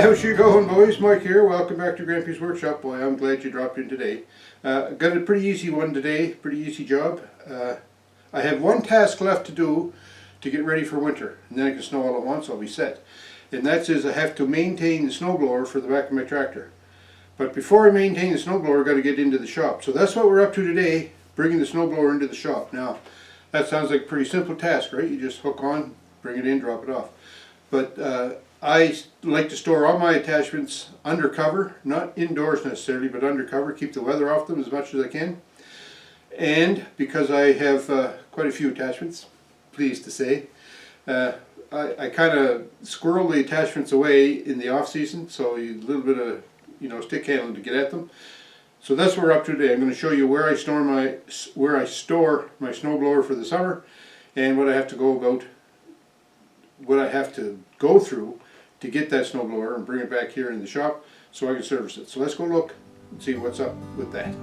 How's you going, boys? Mike here. Welcome back to Grampie's Workshop. Boy, I'm glad you dropped in today. Got a pretty easy one today, pretty easy job. I have one task left to do to get ready for winter, and then it can snow all at once, I'll be set. And that is I have to maintain the snowblower for the back of my tractor. But before I maintain the snowblower, I've got to get into the shop. So that's what we're up to today, bringing the snowblower into the shop. Now, that sounds like a pretty simple task, right? You just hook on, bring it in, drop it off. But I like to store all my attachments under cover, not indoors necessarily, but under cover, keep the weather off them as much as I can. And because I have quite a few attachments, pleased to say, I kind of squirrel the attachments away in the off season, so a little bit of stick handling to get at them. So that's what we're up to today. I'm going to show you where I store my snowblower for the summer, and what I have to go through to get that snowblower and bring it back here in the shop so I can service it. So let's go look and see what's up with that.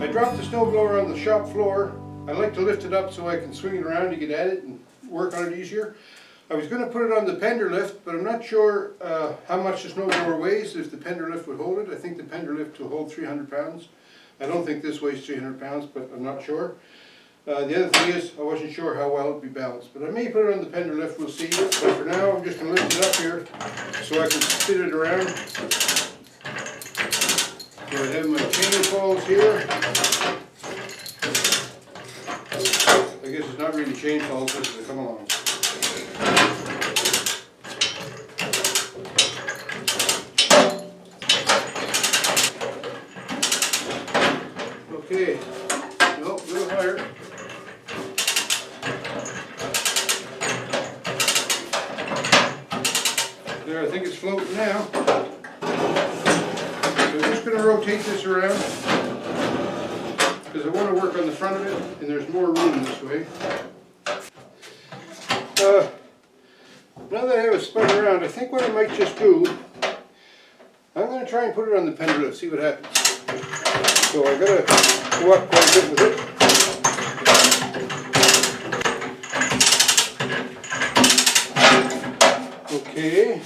I dropped the snowblower on the shop floor. I like to lift it up so I can swing it around to get at it and work on it easier. I was going to put it on the pender lift, but I'm not sure how much the snowblower weighs, if the pender lift would hold it. I think the pender lift will hold 300 pounds. I don't think this weighs 300 pounds, but I'm not sure. The other thing is, I wasn't sure how well it would be balanced, but I may put it on the pender lift, we'll see. But for now, I'm just going to lift it up here so I can spin it around. So I have my chain falls here. I guess it's not really chain falls as they come along. Okay, no, a little higher. There, I think it's floating now. So I'm just going to rotate this around because I want to work on the front of it, and there's more room this way. Now that I have it spun around, I think what I might just do, I'm going to try and put it on the pender lift, see what happens. So I got to go up quite a bit with it. Okay.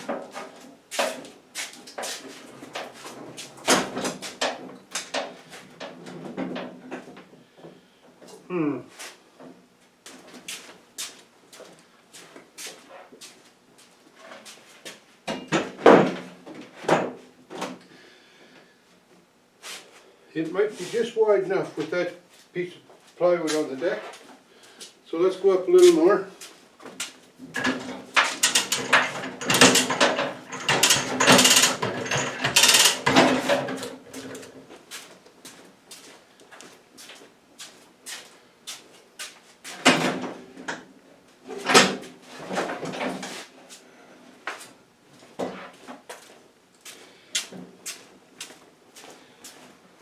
It might be just wide enough with that piece of plywood on the deck. So let's go up a little more.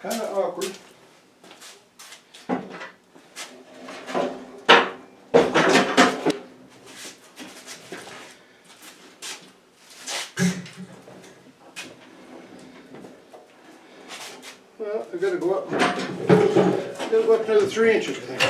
Kind of awkward. Well, I've got to go up. Got to go up another 3 inches, I think.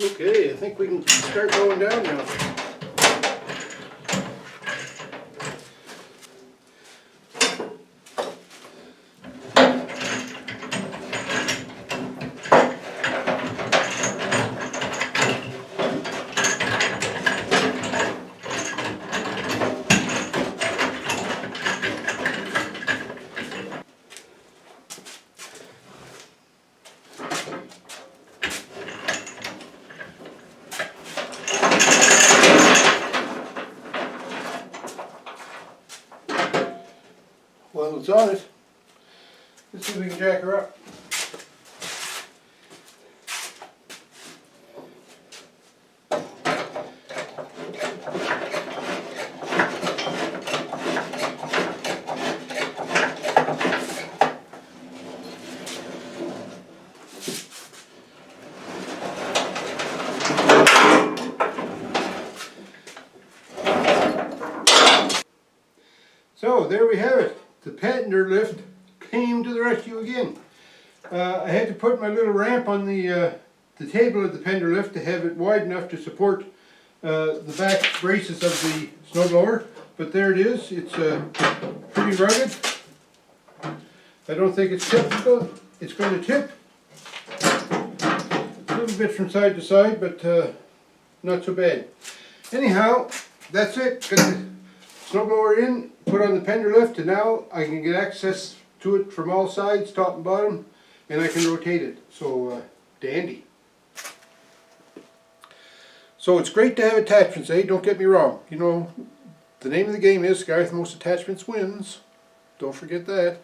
Okay, I think we can start going down now. Well, it's on it. Let's see if we can jack her up. So there we have it. The pender lift came to the rescue again. I had to put my little ramp on the table of the pender lift to have it wide enough to support the back braces of the snowblower. But there it is. It's pretty rugged. I don't think it's typical. It's going to tip a little bit from side to side, but not so bad. Anyhow, that's it. Got the snowblower in, put on the pender lift, and now I can get access to it from all sides, top and bottom, and I can rotate it. So, dandy. So it's great to have attachments, eh? Don't get me wrong. You know, the name of the game is guy with the most attachments wins. Don't forget that.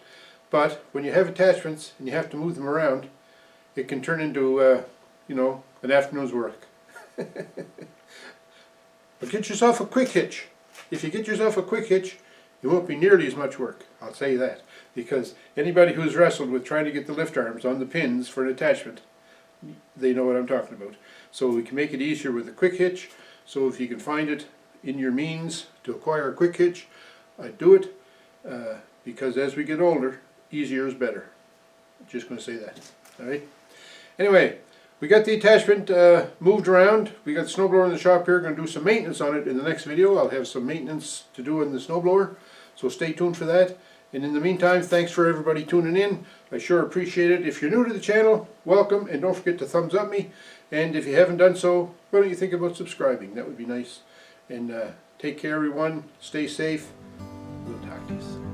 But when you have attachments and you have to move them around, it can turn into, you know, an afternoon's work. But get yourself a quick hitch. If you get yourself a quick hitch, it won't be nearly as much work. I'll say that. Because anybody who's wrestled with trying to get the lift arms on the pins for an attachment, they know what I'm talking about. So we can make it easier with a quick hitch. So if you can find it in your means to acquire a quick hitch, I'd do it. Because as we get older, easier is better. Just going to say that. Alright? Anyway, we got the attachment moved around. We got the snowblower in the shop here. Going to do some maintenance on it in the next video. I'll have some maintenance to do on the snowblower. So stay tuned for that. And in the meantime, thanks for everybody tuning in. I sure appreciate it. If you're new to the channel, welcome. And don't forget to thumbs up me. And if you haven't done so, why don't you think about subscribing? That would be nice. And take care, everyone. Stay safe. We'll talk to you soon.